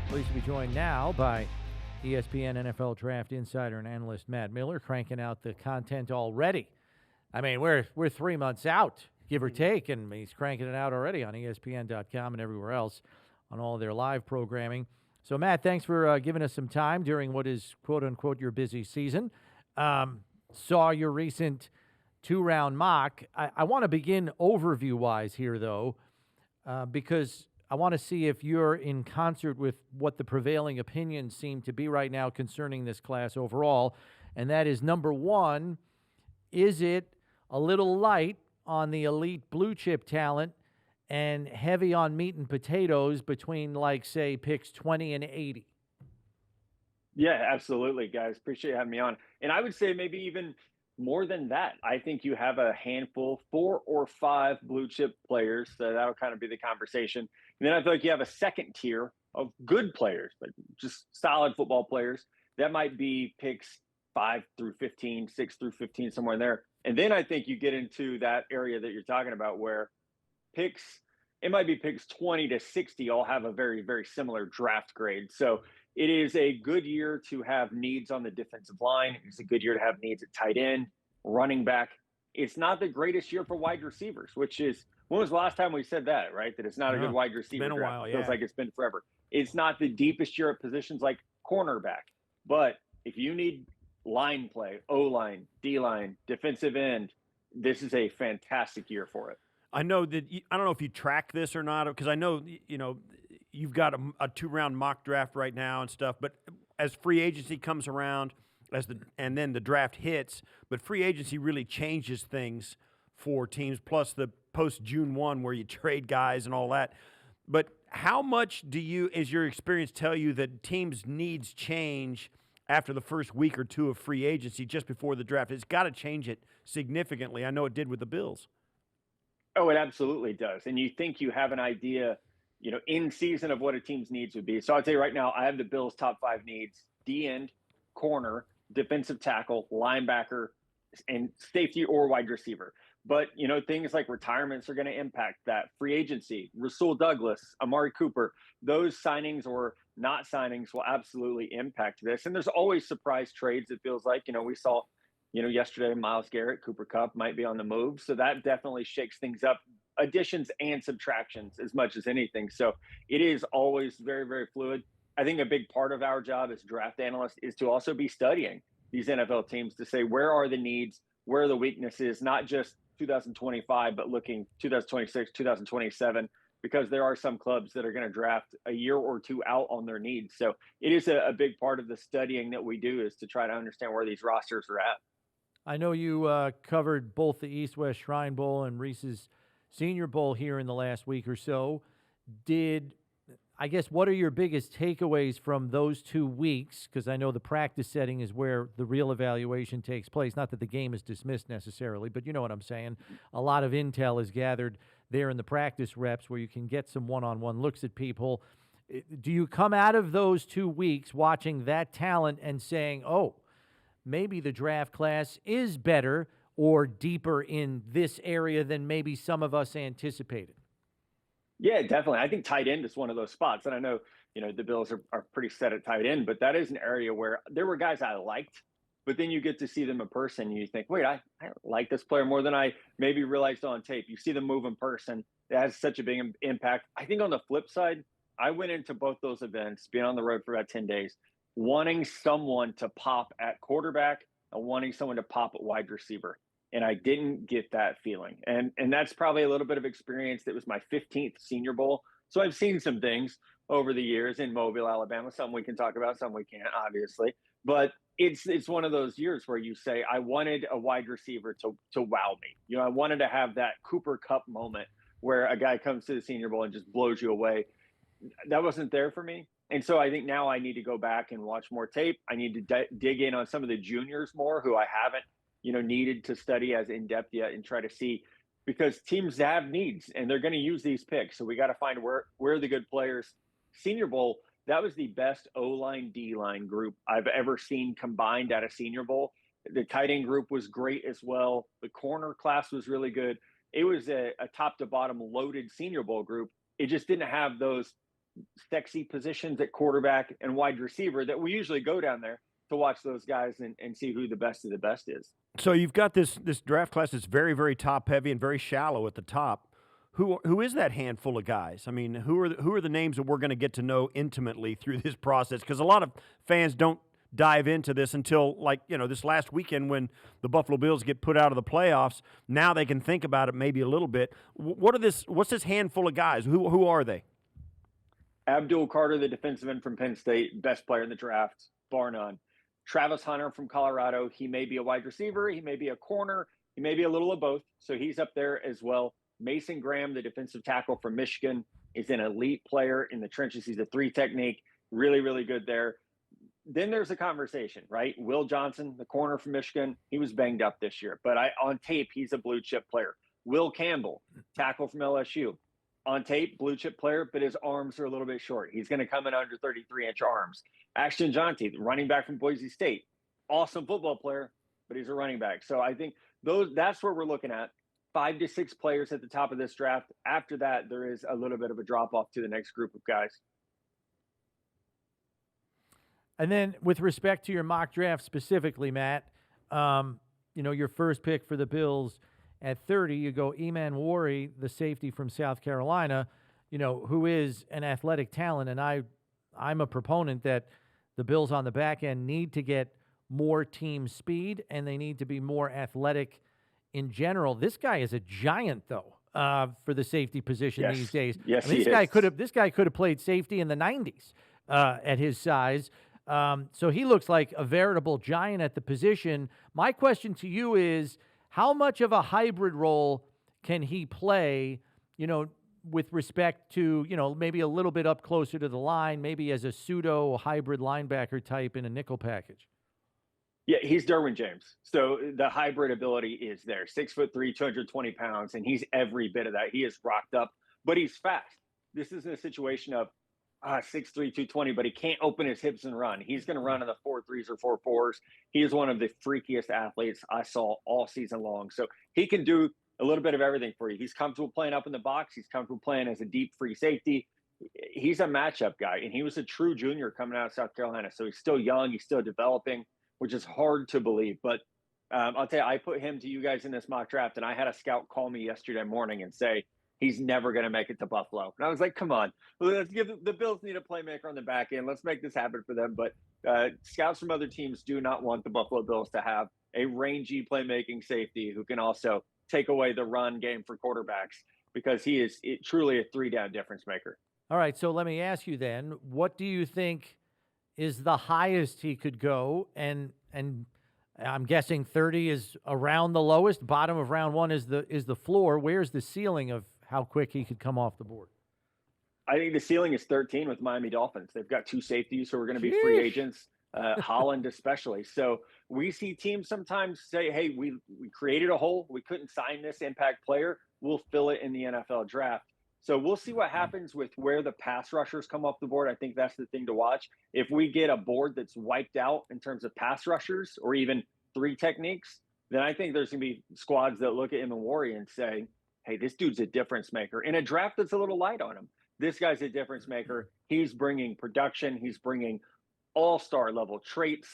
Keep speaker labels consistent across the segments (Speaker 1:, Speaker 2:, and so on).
Speaker 1: Pleased to be joined now by ESPN NFL Draft insider and analyst Matt Miller, cranking out the content already. I mean, we're 3 months out, give or take, and he's cranking it out already on ESPN.com and everywhere else on all their live programming. So, Matt, thanks for giving us some time during what is, quote-unquote, your busy season. Saw your recent two-round mock. I want to begin overview-wise here, though, because I want to see if you're in concert with what the prevailing opinions seem to be right now concerning this class overall. And that is, number one, is it a little light on the elite blue chip talent and heavy on meat and potatoes between, like, say, picks 20 and 80?
Speaker 2: Yeah, absolutely, guys. Appreciate you having me on. And I would say maybe even more than that. I think you have a handful, 4 or 5 blue chip players. So that'll kind of be the conversation. And then I feel like you have a second tier of good players, like just solid football players. That might be picks 5 through 15, 6 through 15, somewhere in there. And then I think you get into that area that you're talking about where it might be picks 20 to 60 all have a very, very similar draft grade. So it is a good year to have needs on the defensive line. It's a good year to have needs at tight end, running back. It's not the greatest year for wide receivers, which is, when was the last time we said that, right? That it's not a good wide receiver
Speaker 3: been a
Speaker 2: draft.
Speaker 3: while,
Speaker 2: It feels
Speaker 3: yeah.
Speaker 2: like it's been forever. It's not the deepest year at positions like cornerback. But if you need line play, O-line, D-line, defensive end, this is a fantastic year for it.
Speaker 3: I know that I don't know if you track this or not, because I know you've got a two-round mock draft right now and stuff. But as free agency comes around, and then the draft hits, but free agency really changes things for teams. Plus the post June 1 where you trade guys and all that. But how much is your experience tell you that teams' needs change after the first week or two of free agency, just before the draft? It's got to change it significantly. I know it did with the Bills.
Speaker 2: Oh, it absolutely does. And you think you have an idea, in season of what a team's needs would be. So I'll tell you right now, I have the Bills' top 5 needs: D-end, corner, defensive tackle, linebacker, and safety or wide receiver. But, things like retirements are going to impact that. Free agency, Rasul Douglas, Amari Cooper, those signings or not signings will absolutely impact this. And there's always surprise trades, it feels like. We saw yesterday, Myles Garrett, Cooper Kupp might be on the move. So that definitely shakes things up, additions and subtractions as much as anything. So it is always very, very fluid. I think a big part of our job as draft analysts is to also be studying these NFL teams to say, where are the needs, where are the weaknesses, not just 2025, but looking 2026, 2027, because there are some clubs that are going to draft a year or two out on their needs. So it is a big part of the studying that we do, is to try to understand where these rosters are at.
Speaker 1: I know you covered both the East-West Shrine Bowl and Reese's Senior Bowl here in the last week or so. What are your biggest takeaways from those 2 weeks? Because I know the practice setting is where the real evaluation takes place. Not that the game is dismissed necessarily, but you know what I'm saying. A lot of intel is gathered there in the practice reps where you can get some one-on-one looks at people. Do you come out of those 2 weeks watching that talent and saying, oh, maybe the draft class is better or deeper in this area than maybe some of us anticipated?
Speaker 2: Yeah, definitely. I think tight end is one of those spots. And I know, the Bills are pretty set at tight end, but that is an area where there were guys I liked, but then you get to see them in person and you think, wait, I like this player more than I maybe realized on tape. You see them move in person. It has such a big impact. I think on the flip side, I went into both those events, being on the road for about 10 days, wanting someone to pop at quarterback and wanting someone to pop at wide receiver. And I didn't get that feeling. And that's probably a little bit of experience. That was my 15th Senior Bowl. So I've seen some things over the years in Mobile, Alabama. Some we can talk about, some we can't, obviously. But it's one of those years where you say, I wanted a wide receiver to wow me. I wanted to have that Cooper Kupp moment where a guy comes to the Senior Bowl and just blows you away. That wasn't there for me. And so I think now I need to go back and watch more tape. I need to dig in on some of the juniors more, who I haven't, needed to study as in depth yet, and try to see, because teams have needs and they're going to use these picks. So we got to find where are the good players. Senior Bowl, that was the best O-line, D-line group I've ever seen combined at a Senior Bowl. The tight end group was great as well. The corner class was really good. It was a top to bottom loaded Senior Bowl group. It just didn't have those sexy positions at quarterback and wide receiver that we usually go down there to watch those guys and see who the best of the best is.
Speaker 3: So you've got this draft class that's very, very top heavy and very shallow at the top. Who is that handful of guys? I mean, who are the names that we're going to get to know intimately through this process? Because a lot of fans don't dive into this until, like, this last weekend when the Buffalo Bills get put out of the playoffs. Now they can think about it maybe a little bit. What's this handful of guys? Who are they?
Speaker 2: Abdul Carter, the defensive end from Penn State, best player in the draft, bar none. Travis Hunter from Colorado, he may be a wide receiver, he may be a corner, he may be a little of both, so he's up there as well. Mason Graham, the defensive tackle from Michigan, is an elite player in the trenches. He's a 3 technique, really, really good there. Then there's a conversation, right? Will Johnson, the corner from Michigan, he was banged up this year, but on tape, he's a blue chip player. Will Campbell, tackle from LSU, on tape, blue chip player, but his arms are a little bit short. He's going to come in under 33-inch arms. Ashton Jonty, running back from Boise State, awesome football player, but he's a running back. So I think that's what we're looking at. 5 to 6 players at the top of this draft. After that, there is a little bit of a drop off to the next group of guys.
Speaker 1: And then with respect to your mock draft specifically, Matt, your first pick for the Bills at 30, you go Emmanwori, the safety from South Carolina, who is an athletic talent. And I'm a proponent that the Bills on the back end need to get more team speed and they need to be more athletic in general. This guy is a giant, though, for the safety position these days.
Speaker 2: Yes,
Speaker 1: this guy could have played safety in the 90s at his size. So he looks like a veritable giant at the position. My question to you is, how much of a hybrid role can he play, with respect to, maybe a little bit up closer to the line, maybe as a pseudo hybrid linebacker type in a nickel package?
Speaker 2: Yeah, he's Derwin James. So the hybrid ability is there. 6'3", 220 pounds, and he's every bit of that. He is rocked up, but he's fast. This isn't a situation of 6'3", 220, but he can't open his hips and run. He's going to run in the 4.3s or 4.4s. He is one of the freakiest athletes I saw all season long. So he can do a little bit of everything for you. He's comfortable playing up in the box. He's comfortable playing as a deep free safety. He's a matchup guy, and he was a true junior coming out of South Carolina. So he's still young. He's still developing, which is hard to believe. But I'll tell you, I put him to you guys in this mock draft, and I had a scout call me yesterday morning and say, he's never going to make it to Buffalo. And I was like, come on, let's give the Bills need a playmaker on the back end. Let's make this happen for them. But scouts from other teams do not want the Buffalo Bills to have a rangy playmaking safety who can also take away the run game for quarterbacks, because he is truly a 3-down difference maker.
Speaker 1: All right, so let me ask you then, what do you think is the highest he could go? And I'm guessing 30 is around the lowest. Bottom of round 1 is the floor. Where's the ceiling of how quick he could come off the board?
Speaker 2: I think the ceiling is 13 with Miami Dolphins. They've got 2 safeties who are going to be free agents, Holland especially. So we see teams sometimes say, hey, we created a hole. We couldn't sign this impact player. We'll fill it in the NFL draft. So we'll see what happens with where the pass rushers come off the board. I think that's the thing to watch. If we get a board that's wiped out in terms of pass rushers or even 3 techniques, then I think there's going to be squads that look at Emmanwori and say, hey, this dude's a difference maker. In a draft that's a little light on him, this guy's a difference maker. He's bringing production. He's bringing all-star level traits.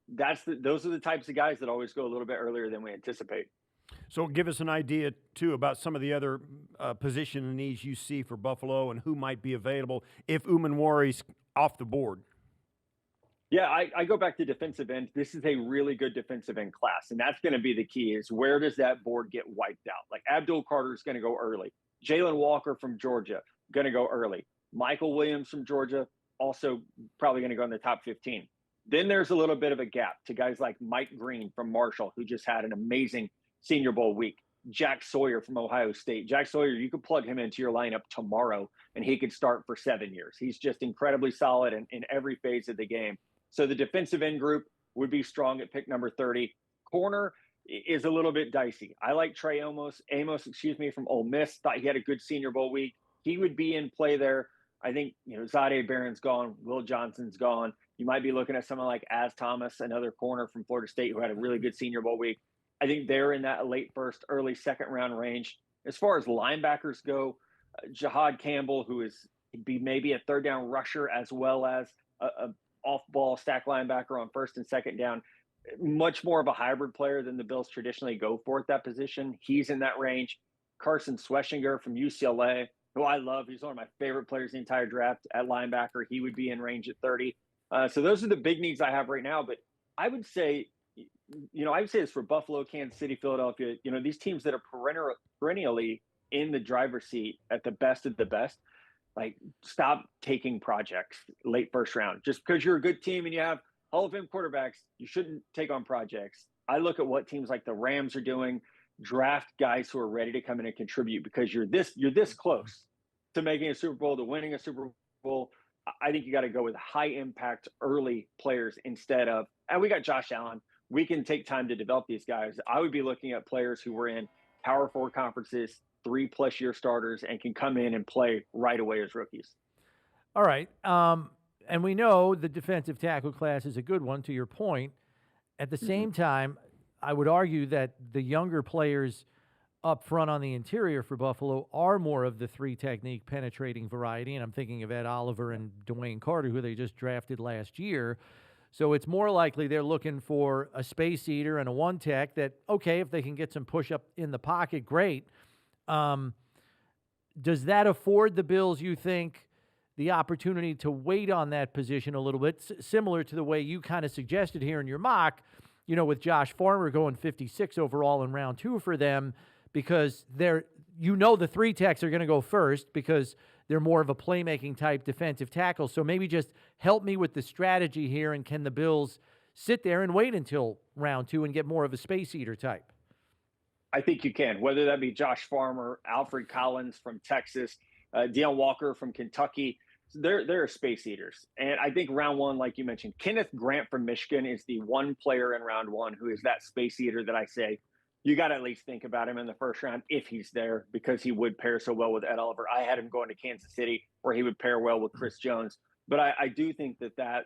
Speaker 2: Those are the types of guys that always go a little bit earlier than we anticipate.
Speaker 3: So give us an idea, too, about some of the other position needs you see for Buffalo and who might be available if Emmanwori's off the board.
Speaker 2: Yeah, I go back to defensive end. This is a really good defensive end class, and that's going to be the key is where does that board get wiped out? Like Abdul Carter is going to go early. Jalen Walker from Georgia, going to go early. Michael Williams from Georgia, also probably going to go in the top 15. Then there's a little bit of a gap to guys like Mike Green from Marshall, who just had an amazing Senior Bowl week. Jack Sawyer from Ohio State. Jack Sawyer, you could plug him into your lineup tomorrow, and he could start for 7 years. He's just incredibly solid in every phase of the game. So the defensive end group would be strong at pick number 30. Corner is a little bit dicey. I like Trey Amos, from Ole Miss. Thought he had a good Senior Bowl week. He would be in play there. I think, Zadeh Barron's gone. Will Johnson's gone. You might be looking at someone like Az Thomas, another corner from Florida State who had a really good Senior Bowl week. I think they're in that late first, early second round range. As far as linebackers go, Jahad Campbell, He'd be maybe a third down rusher as well as a off-ball stack linebacker on first and second down. Much more of a hybrid player than the Bills traditionally go for at that position. He's in that range. Carson Schweschinger from UCLA, who I love. He's one of my favorite players in the entire draft at linebacker. He would be in range at 30. So those are the big needs I have right now. But I would say, I would say this for Buffalo, Kansas City, Philadelphia. These teams that are perennially in the driver's seat at the best of the best, like, stop taking projects late first round. Just because you're a good team and you have Hall of Fame quarterbacks, you shouldn't take on projects. I look at what teams like the Rams are doing. Draft guys who are ready to come in and contribute, because you're this close to making a Super Bowl, to winning a Super Bowl. I think you got to go with high impact early players instead of, and we got Josh Allen. We can take time to develop these guys. I would be looking at players who were in Power 4 conferences, 3+ year starters, and can come in and play right away as rookies.
Speaker 1: All right. And we know the defensive tackle class is a good one, to your point. At the same time, I would argue that the younger players up front on the interior for Buffalo are more of the 3-technique penetrating variety, and I'm thinking of Ed Oliver and Dwayne Carter, who they just drafted last year. So it's more likely they're looking for a space eater and a 1-tech that, okay, if they can get some push-up in the pocket, great. Does that afford the Bills, you think, the opportunity to wait on that position a little bit, similar to the way you kind of suggested here in your mock, with Josh Farmer going 56 overall in round 2 for them, because the 3-techs are going to go first because they're more of a playmaking type defensive tackle. So maybe just help me with the strategy here, and can the Bills sit there and wait until round 2 and get more of a space eater type?
Speaker 2: I think you can, whether that be Josh Farmer, Alfred Collins from Texas, Deion Walker from Kentucky. They're space eaters. And I think round 1, like you mentioned, Kenneth Grant from Michigan is the one player in round 1 who is that space eater that I say you got to at least think about him in the first round if he's there, because he would pair so well with Ed Oliver. I had him going to Kansas City where he would pair well with Chris Jones. But I do think that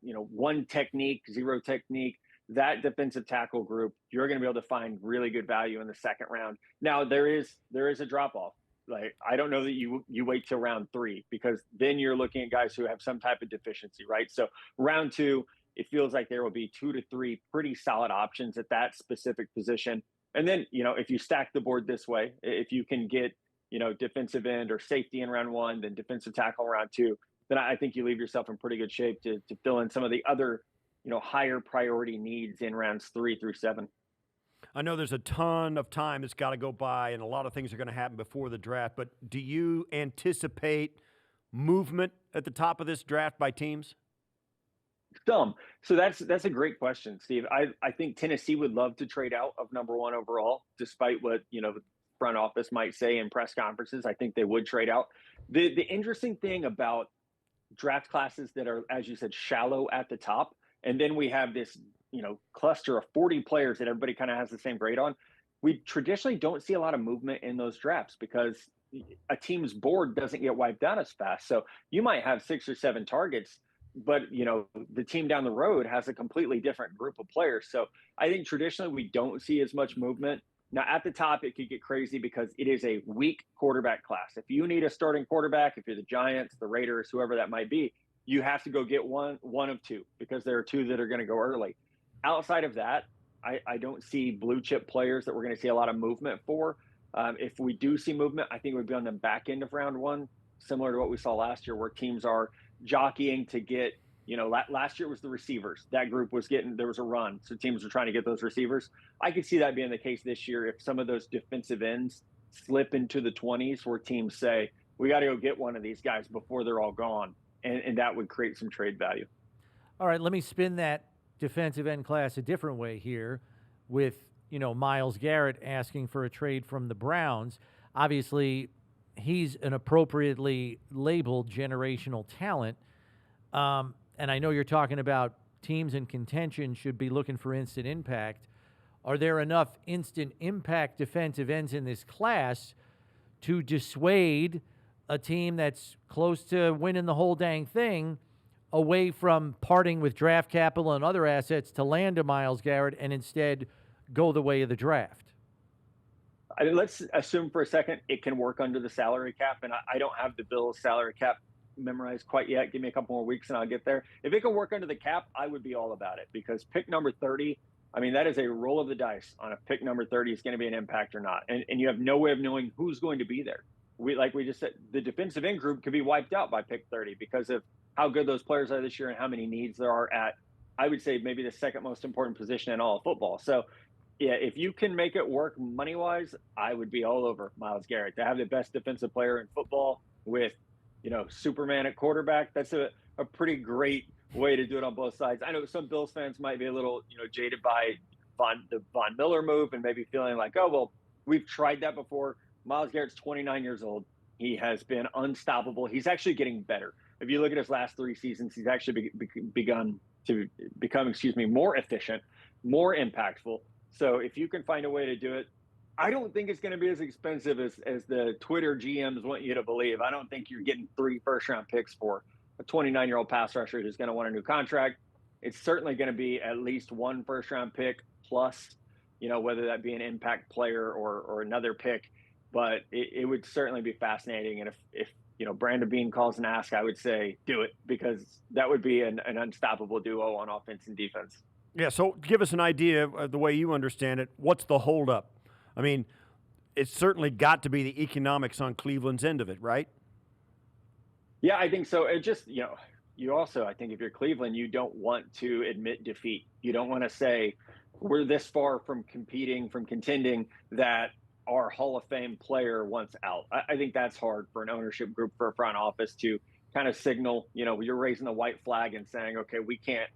Speaker 2: 1 technique, 0 technique, that defensive tackle group, you're going to be able to find really good value in the second round. Now, there is a drop-off. Like, I don't know that you wait till round 3, because then you're looking at guys who have some type of deficiency, right? So round 2, it feels like there will be 2 to 3 pretty solid options at that specific position. And then, if you stack the board this way, if you can get, defensive end or safety in round 1, then defensive tackle in round 2, then I think you leave yourself in pretty good shape to fill in some of the other, higher priority needs in rounds 3 through 7.
Speaker 3: I know there's a ton of time that's got to go by, and a lot of things are going to happen before the draft, but do you anticipate movement at the top of this draft by teams?
Speaker 2: So that's a great question, Steve. I think Tennessee would love to trade out of number 1 overall, despite what, the front office might say in press conferences. I think they would trade out. The interesting thing about draft classes that are, as you said, shallow at the top, and then we have this, cluster of 40 players that everybody kind of has the same grade on. We traditionally don't see a lot of movement in those drafts because a team's board doesn't get wiped out as fast. So you might have 6 or 7 targets, but the team down the road has a completely different group of players. So I think traditionally we don't see as much movement. Now at the top, it could get crazy because it is a weak quarterback class. If you need a starting quarterback, if you're the Giants, the Raiders, whoever that might be, you have to go get one of 2, because there are 2 that are going to go early. Outside of that, I don't see blue chip players that we're going to see a lot of movement for. If we do see movement, I think it would be on the back end of round 1, similar to what we saw last year, where teams are jockeying to get, last year was the receivers. That group was there was a run. So teams were trying to get those receivers. I could see that being the case this year if some of those defensive ends slip into the 20s, where teams say, we got to go get one of these guys before they're all gone. And that would create some trade value.
Speaker 1: All right, let me spin that defensive end class a different way here with, Myles Garrett asking for a trade from the Browns. Obviously, he's an appropriately labeled generational talent. And I know you're talking about teams in contention should be looking for instant impact. Are there enough instant impact defensive ends in this class to dissuade a team that's close to winning the whole dang thing away from parting with draft capital and other assets to land a Myles Garrett and instead go the way of the draft?
Speaker 2: let's assume for a second it can work under the salary cap, and I don't have the Bills salary cap memorized quite yet. Give me a couple more weeks and I'll get there. If it can work under the cap, I would be all about it, because pick number 30, I mean, that is a roll of the dice on if pick number 30 is going to be an impact or not. And you have no way of knowing who's going to be there. Like we just said, the defensive end group could be wiped out by pick 30 because of how good those players are this year and how many needs there are at, I would say, maybe the second most important position in all of football. So, yeah, if you can make it work money-wise, I would be all over Myles Garrett. To have the best defensive player in football with, Superman at quarterback, that's a pretty great way to do it on both sides. I know some Bills fans might be a little, jaded by the Von Miller move and maybe feeling like, oh, well, we've tried that before. Myles Garrett's 29 years old. He has been unstoppable. He's actually getting better. If you look at his last 3 seasons, he's actually begun to become, more efficient, more impactful. So if you can find a way to do it, I don't think it's going to be as expensive as the Twitter GMs want you to believe. I don't think you're getting 3 first-round picks for a 29-year-old pass rusher who's going to want a new contract. It's certainly going to be at least 1 first-round pick plus, whether that be an impact player or another pick. But it would certainly be fascinating. And if Brandon Beane calls and asks, I would say do it, because that would be an unstoppable duo on offense and defense.
Speaker 3: Yeah, so give us an idea of the way you understand it. What's the holdup? I mean, it's certainly got to be the economics on Cleveland's end of it, right?
Speaker 2: Yeah, I think so. It just, you also, I think if you're Cleveland, you don't want to admit defeat. You don't want to say we're this far from contending that our Hall of Fame player wants out. I think that's hard for an ownership group, for a front office to kind of signal, you're raising the white flag and saying, okay, we can't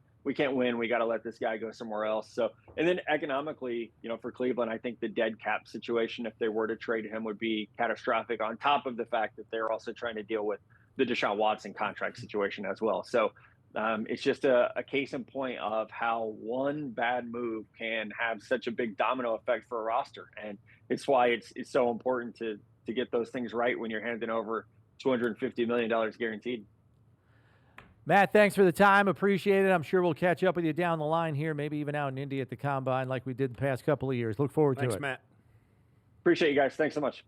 Speaker 2: win. We got to let this guy go somewhere else. So, and then economically, for Cleveland, I think the dead cap situation, if they were to trade him, would be catastrophic, on top of the fact that they're also trying to deal with the Deshaun Watson contract situation as well. So it's just a case in point of how one bad move can have such a big domino effect for a roster. And it's why it's so important to get those things right when you're handing over $250 million guaranteed.
Speaker 1: Matt, thanks for the time. Appreciate it. I'm sure we'll catch up with you down the line here, maybe even out in Indy at the Combine like we did the past couple of years. Look forward to it.
Speaker 3: Thanks, Matt.
Speaker 2: Appreciate you guys. Thanks so much.